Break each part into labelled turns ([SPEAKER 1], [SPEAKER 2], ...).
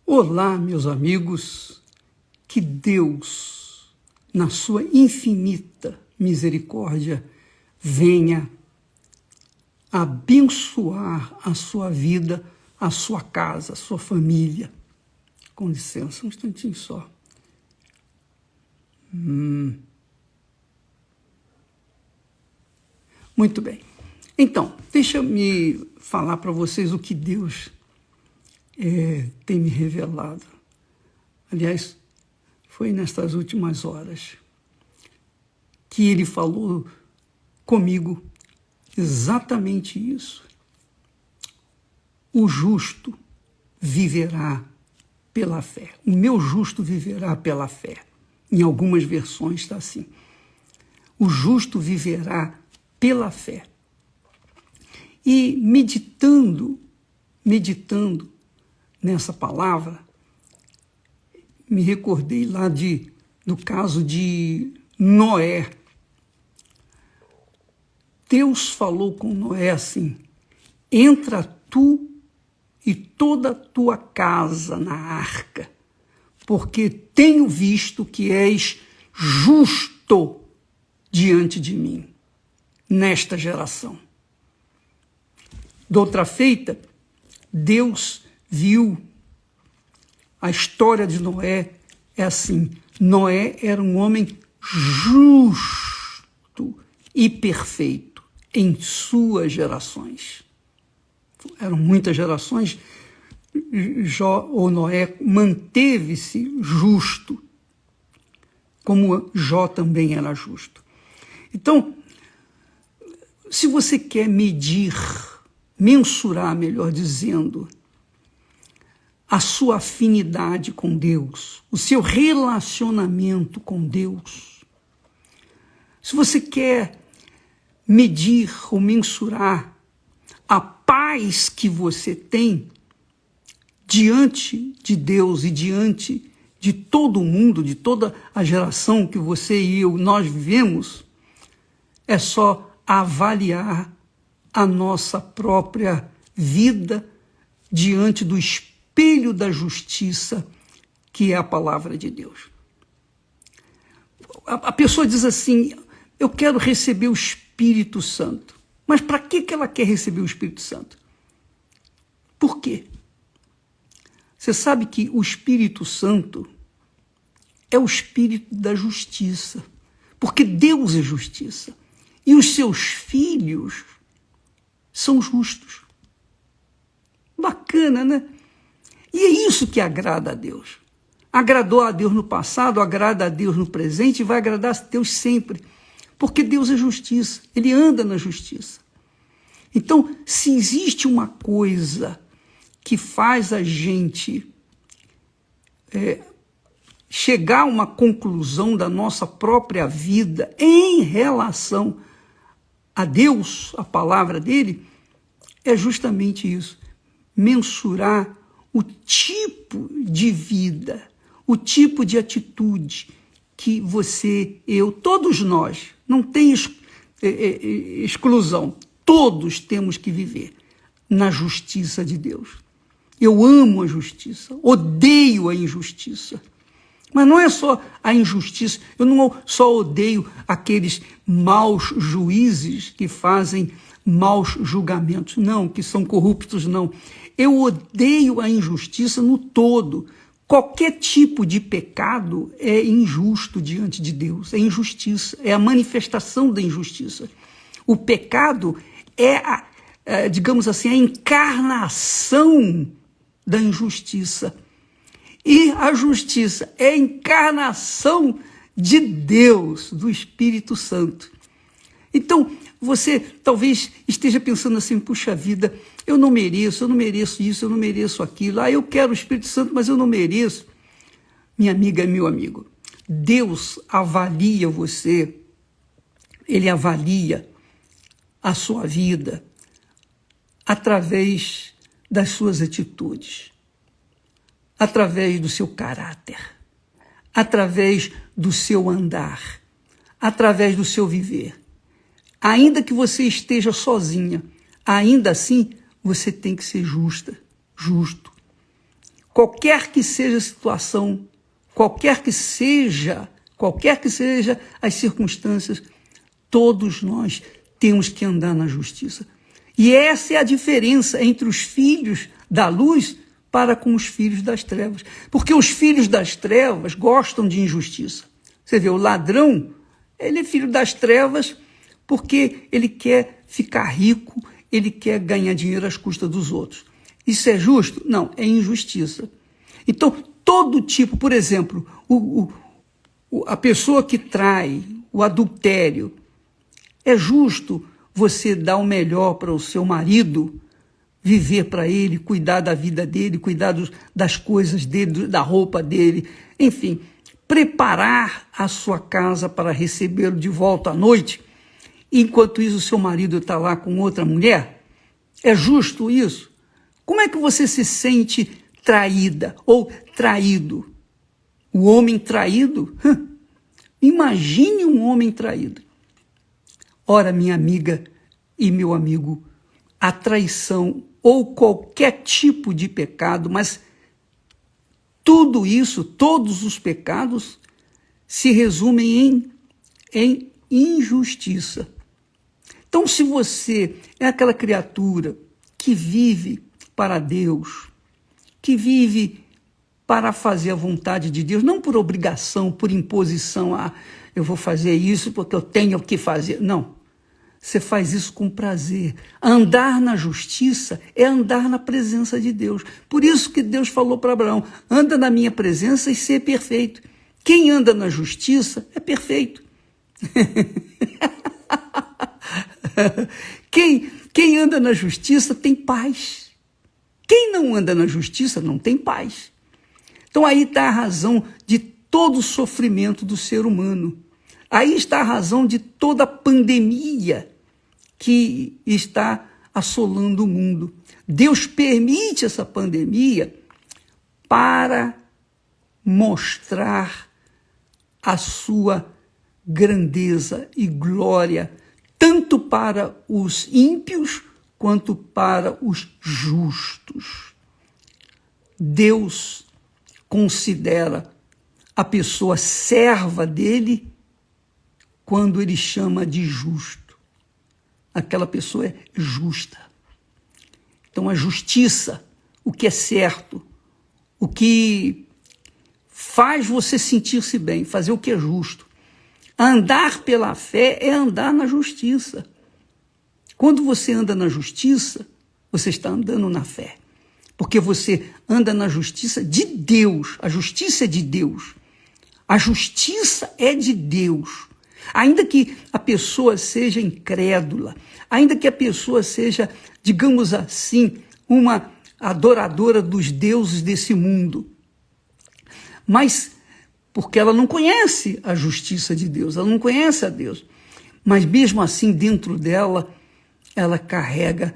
[SPEAKER 1] Olá, meus amigos, que Deus, na sua infinita misericórdia, venha abençoar a sua vida, a sua casa, a sua família. Com licença, um instantinho só. Muito bem. Então, deixa-me falar para vocês o que Deus tem me revelado. Aliás, foi nestas últimas horas que Ele falou comigo exatamente isso. O justo viverá pela fé. O meu justo viverá pela fé. Em algumas versões está assim. O justo viverá pela fé. E meditando nessa palavra, me recordei lá do caso de Noé. Deus falou com Noé assim: entra tu e toda a tua casa na arca, porque tenho visto que és justo diante de mim, nesta geração. De outra feita, Deus viu a história de Noé, é assim: Noé era um homem justo e perfeito em suas gerações. Eram muitas gerações, Noé manteve-se justo, como Jó também era justo. Então, se você quer mensurar, melhor dizendo, a sua afinidade com Deus, o seu relacionamento com Deus, se você quer medir ou mensurar a paz que você tem diante de Deus e diante de todo o mundo, de toda a geração que você e nós vivemos, é só avaliar a nossa própria vida diante do espelho da justiça, que é a palavra de Deus. A pessoa diz assim: eu quero receber o Espírito Santo. Mas para que ela quer receber o Espírito Santo? Por quê? Você sabe que o Espírito Santo é o Espírito da justiça, porque Deus é justiça, e os seus filhos são justos. Bacana, né? E é isso que agrada a Deus. Agradou a Deus no passado, agrada a Deus no presente e vai agradar a Deus sempre. Porque Deus é justiça, Ele anda na justiça. Então, se existe uma coisa que faz a gente chegar a uma conclusão da nossa própria vida em relação a Deus, a palavra dele, é justamente isso: mensurar o tipo de vida, o tipo de atitude que você, eu, todos nós, não tem exclusão, todos temos que viver na justiça de Deus. Eu amo a justiça, odeio a injustiça. Mas não é só a injustiça, eu não só odeio aqueles maus juízes que fazem maus julgamentos, não, que são corruptos, não. Eu odeio a injustiça no todo. Qualquer tipo de pecado é injusto diante de Deus, é injustiça, é a manifestação da injustiça. O pecado é, digamos assim, a encarnação da injustiça. E a justiça é a encarnação de Deus, do Espírito Santo. Então, você talvez esteja pensando assim: puxa vida, eu não mereço isso, eu não mereço aquilo. Eu quero o Espírito Santo, mas eu não mereço. Minha amiga, meu amigo, Deus avalia você, Ele avalia a sua vida através das suas atitudes, através do seu caráter, através do seu andar, através do seu viver. Ainda que você esteja sozinha, ainda assim você tem que ser justo. qualquer que seja a situação, qualquer que seja as circunstâncias, todos nós temos que andar na justiça. E essa é a diferença entre os filhos da luz para com os filhos das trevas. Porque os filhos das trevas gostam de injustiça. Você vê, o ladrão, ele é filho das trevas porque ele quer ficar rico, ele quer ganhar dinheiro às custas dos outros. Isso é justo? Não, é injustiça. Então, todo tipo, por exemplo, a pessoa que trai, o adultério, é justo você dar o melhor para o seu marido, viver para ele, cuidar da vida dele, cuidar das coisas dele, da roupa dele, enfim, preparar a sua casa para recebê-lo de volta à noite, enquanto isso o seu marido está lá com outra mulher? É justo isso? Como é que você se sente traída ou traído? O homem traído? Imagine um homem traído. Ora, minha amiga e meu amigo, a traição ou qualquer tipo de pecado, mas tudo isso, todos os pecados, se resumem em injustiça. Então, se você é aquela criatura que vive para Deus, que vive para fazer a vontade de Deus, não por obrigação, por imposição, eu vou fazer isso porque eu tenho que fazer. Não. Você faz isso com prazer. Andar na justiça é andar na presença de Deus. Por isso que Deus falou para Abraão, anda na minha presença e ser perfeito. Quem anda na justiça é perfeito. Quem anda na justiça tem paz. Quem não anda na justiça não tem paz. Então aí está a razão de todo o sofrimento do ser humano. Aí está a razão de toda a pandemia que está assolando o mundo. Deus permite essa pandemia para mostrar a sua grandeza e glória, tanto para os ímpios quanto para os justos. Deus considera a pessoa serva dele quando ele chama de justo. Aquela pessoa é justa. Então, a justiça, o que é certo, o que faz você sentir-se bem, fazer o que é justo. Andar pela fé é andar na justiça. Quando você anda na justiça, você está andando na fé. Porque você anda na justiça de Deus. A justiça é de Deus. A justiça é de Deus. Ainda que a pessoa seja incrédula, ainda que a pessoa seja, digamos assim, uma adoradora dos deuses desse mundo, mas porque ela não conhece a justiça de Deus, ela não conhece a Deus, mas mesmo assim dentro dela, ela carrega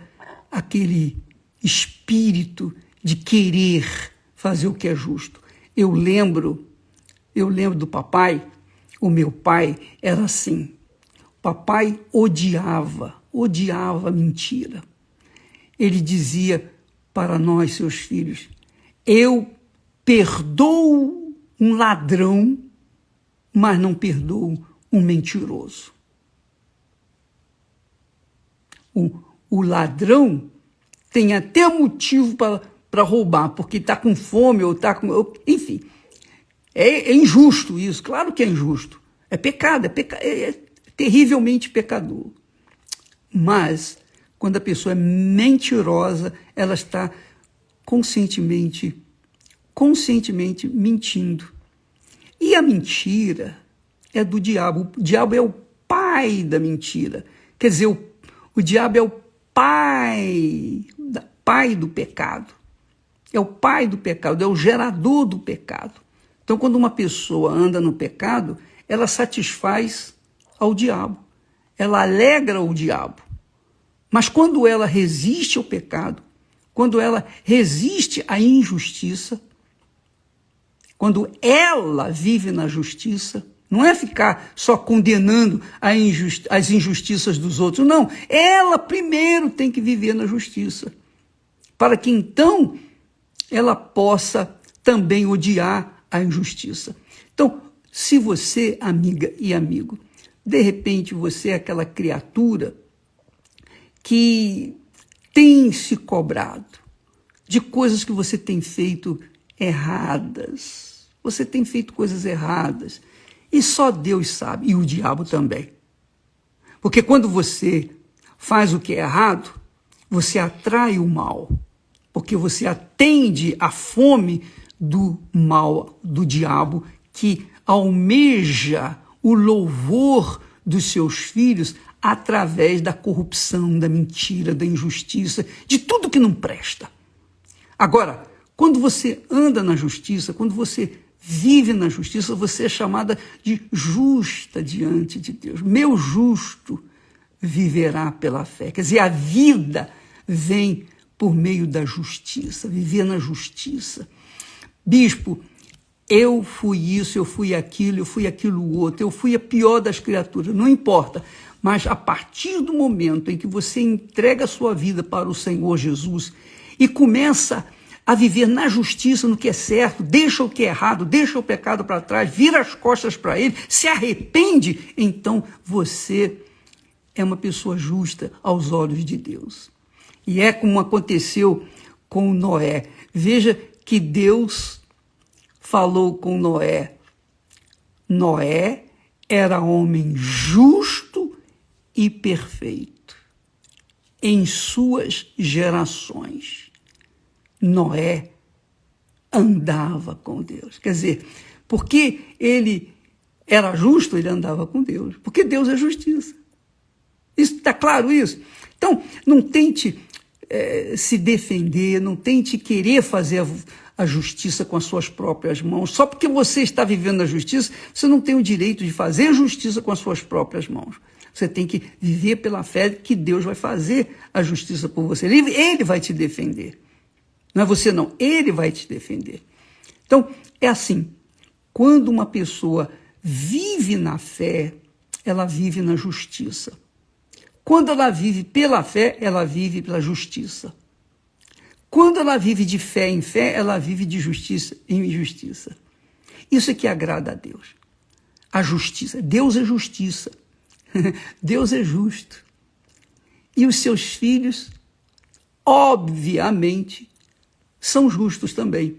[SPEAKER 1] aquele espírito de querer fazer o que é justo. Eu lembro do papai. O meu pai era assim. O papai odiava a mentira. Ele dizia para nós, seus filhos, eu perdoo um ladrão, mas não perdoo um mentiroso. O ladrão tem até motivo para roubar, porque está com fome ou está com... Enfim, é injusto isso, claro que é injusto. É pecado, é terrivelmente pecador. Mas, quando a pessoa é mentirosa, ela está conscientemente mentindo. E a mentira é do diabo. O diabo é o pai da mentira. Quer dizer, o diabo é o pai do pecado. É o pai do pecado, é o gerador do pecado. Então, quando uma pessoa anda no pecado, ela satisfaz ao diabo. Ela alegra o diabo. Mas quando ela resiste ao pecado, quando ela resiste à injustiça, quando ela vive na justiça, não é ficar só condenando as injustiças dos outros, não. Ela primeiro tem que viver na justiça, para que então ela possa também odiar a injustiça. Então, se você, amiga e amigo, de repente você é aquela criatura que tem se cobrado de coisas que você tem feito erradas. Você tem feito coisas erradas. E só Deus sabe, e o diabo também. Porque quando você faz o que é errado, você atrai o mal. Porque você atende à fome do mal, do diabo, que almeja o louvor dos seus filhos através da corrupção, da mentira, da injustiça, de tudo que não presta. Agora, quando você anda na justiça, quando você vive na justiça, você é chamada de justa diante de Deus. Meu justo viverá pela fé. Quer dizer, a vida vem por meio da justiça, viver na justiça. Bispo, eu fui isso, eu fui aquilo outro, eu fui a pior das criaturas, não importa. Mas a partir do momento em que você entrega a sua vida para o Senhor Jesus e começa a viver na justiça, no que é certo, deixa o que é errado, deixa o pecado para trás, vira as costas para ele, se arrepende, então você é uma pessoa justa aos olhos de Deus. E é como aconteceu com Noé. Veja que Deus falou com Noé. Noé era homem justo e perfeito em suas gerações. Noé andava com Deus. Quer dizer, porque ele era justo, ele andava com Deus. Porque Deus é justiça. Está claro isso? Então, não tente se defender, não tente querer fazer a justiça com as suas próprias mãos. Só porque você está vivendo a justiça, você não tem o direito de fazer justiça com as suas próprias mãos. Você tem que viver pela fé que Deus vai fazer a justiça por você. Ele vai te defender. Não é você não, ele vai te defender. Então, é assim, quando uma pessoa vive na fé, ela vive na justiça. Quando ela vive pela fé, ela vive pela justiça. Quando ela vive de fé em fé, ela vive de justiça em justiça. Isso é que agrada a Deus. A justiça. Deus é justiça. Deus é justo. E os seus filhos, obviamente, são justos também.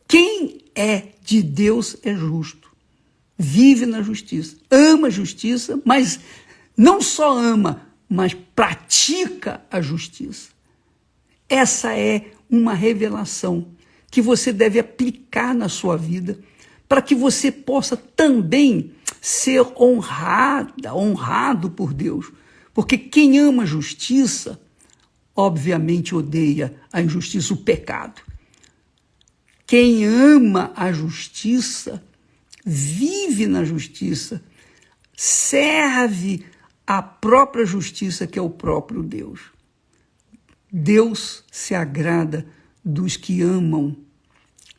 [SPEAKER 1] Quem é de Deus é justo. Vive na justiça. Ama a justiça, mas não só ama, mas pratica a justiça. Essa é uma revelação que você deve aplicar na sua vida para que você possa também ser honrado por Deus. Porque quem ama a justiça, obviamente odeia a injustiça, o pecado. Quem ama a justiça, vive na justiça, serve a própria justiça, que é o próprio Deus. Deus se agrada dos que amam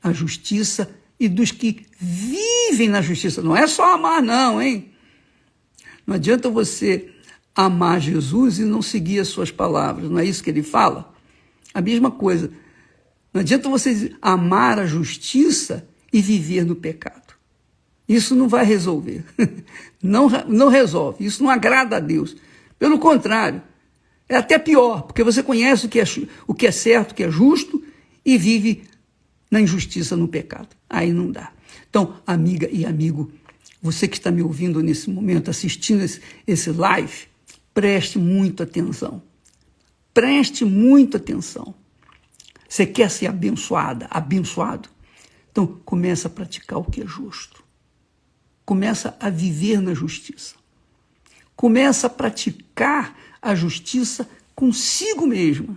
[SPEAKER 1] a justiça e dos que vivem na justiça. Não é só amar, não, hein? Não adianta você amar Jesus e não seguir as suas palavras. Não é isso que ele fala? A mesma coisa. Não adianta você amar a justiça e viver no pecado. Isso não vai resolver. Não resolve. Isso não agrada a Deus. Pelo contrário, é até pior, porque você conhece o que é certo, o que é justo, e vive na injustiça, no pecado. Aí não dá. Então, amiga e amigo, você que está me ouvindo nesse momento, assistindo esse live, preste muita atenção. Preste muita atenção. Você quer ser abençoado? Então, começa a praticar o que é justo. Começa a viver na justiça. Começa a praticar a justiça consigo mesmo,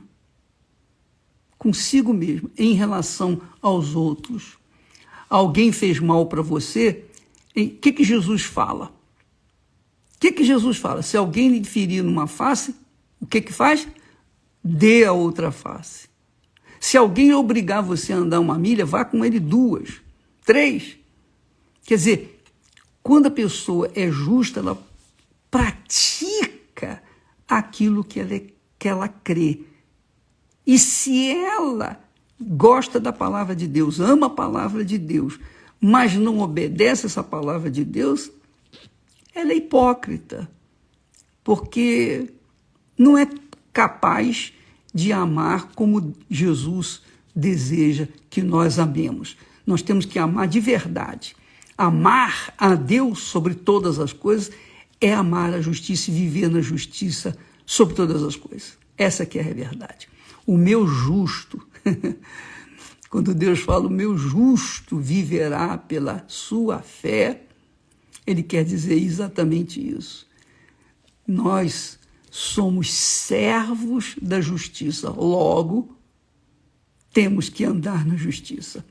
[SPEAKER 1] em relação aos outros. Alguém fez mal para você, o que Jesus fala? O que Jesus fala? Se alguém lhe ferir numa face, o que faz? Dê a outra face. Se alguém obrigar você a andar 1 milha, vá com ele 2, 3. Quer dizer, quando a pessoa é justa, ela pratica aquilo que ela crê. E se ela gosta da palavra de Deus, ama a palavra de Deus, mas não obedece essa palavra de Deus, ela é hipócrita, porque não é capaz de amar como Jesus deseja que nós amemos. Nós temos que amar de verdade. Amar a Deus sobre todas as coisas é amar a justiça e viver na justiça sobre todas as coisas. Essa que é a verdade. O meu justo, quando Deus fala o meu justo viverá pela sua fé, ele quer dizer exatamente isso. Nós somos servos da justiça, logo temos que andar na justiça.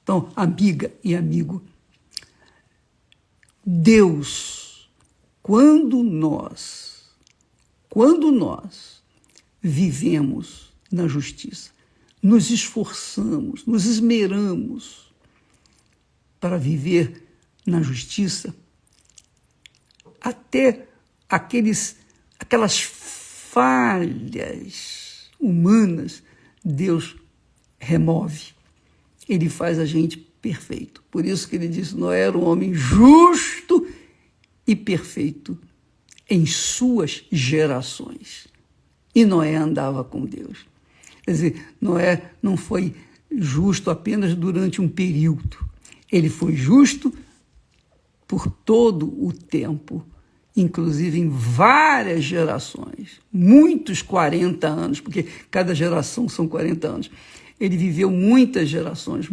[SPEAKER 1] Então, amiga e amigo, Deus, quando nós vivemos na justiça, nos esforçamos, nos esmeramos para viver na justiça, até aquelas falhas humanas, Deus remove. Ele faz a gente perfeito. Por isso que ele disse, Noé era um homem justo e perfeito em suas gerações. E Noé andava com Deus. Quer dizer, Noé não foi justo apenas durante um período. Ele foi justo por todo o tempo, inclusive em várias gerações, muitos 40 anos, porque cada geração são 40 anos. Ele viveu muitas gerações,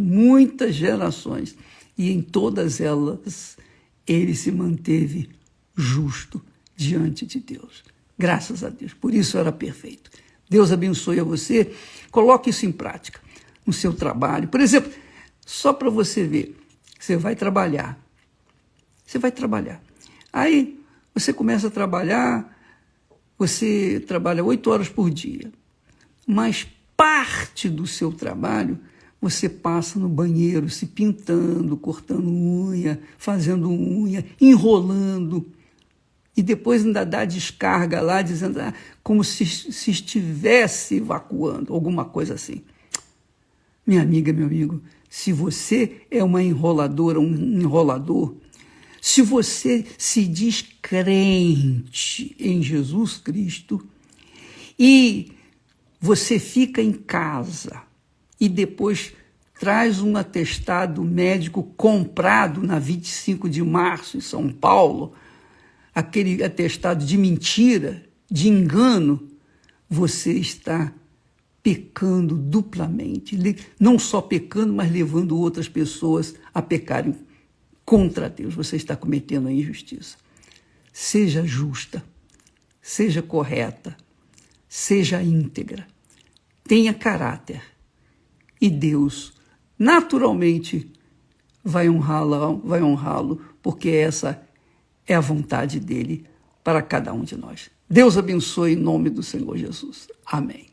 [SPEAKER 1] e em todas elas ele se manteve justo diante de Deus. Graças a Deus, por isso era perfeito. Deus abençoe a você, coloque isso em prática no seu trabalho. Por exemplo, só para você ver, você vai trabalhar. Aí você começa a trabalhar, você trabalha 8 horas por dia, mas parte do seu trabalho você passa no banheiro, se pintando, cortando unha, fazendo unha, enrolando, e depois ainda dá descarga lá, dizendo como se estivesse evacuando, alguma coisa assim. Minha amiga, meu amigo, se você é uma enroladora, um enrolador, se você se diz crente em Jesus Cristo e você fica em casa e depois traz um atestado médico comprado na 25 de março em São Paulo, aquele atestado de mentira, de engano, você está pecando duplamente. Não só pecando, mas levando outras pessoas a pecarem contra Deus. Você está cometendo a injustiça. Seja justa, seja correta, seja íntegra, tenha caráter. E Deus, naturalmente, vai honrá-lo, porque essa é a vontade dele para cada um de nós. Deus abençoe em nome do Senhor Jesus. Amém.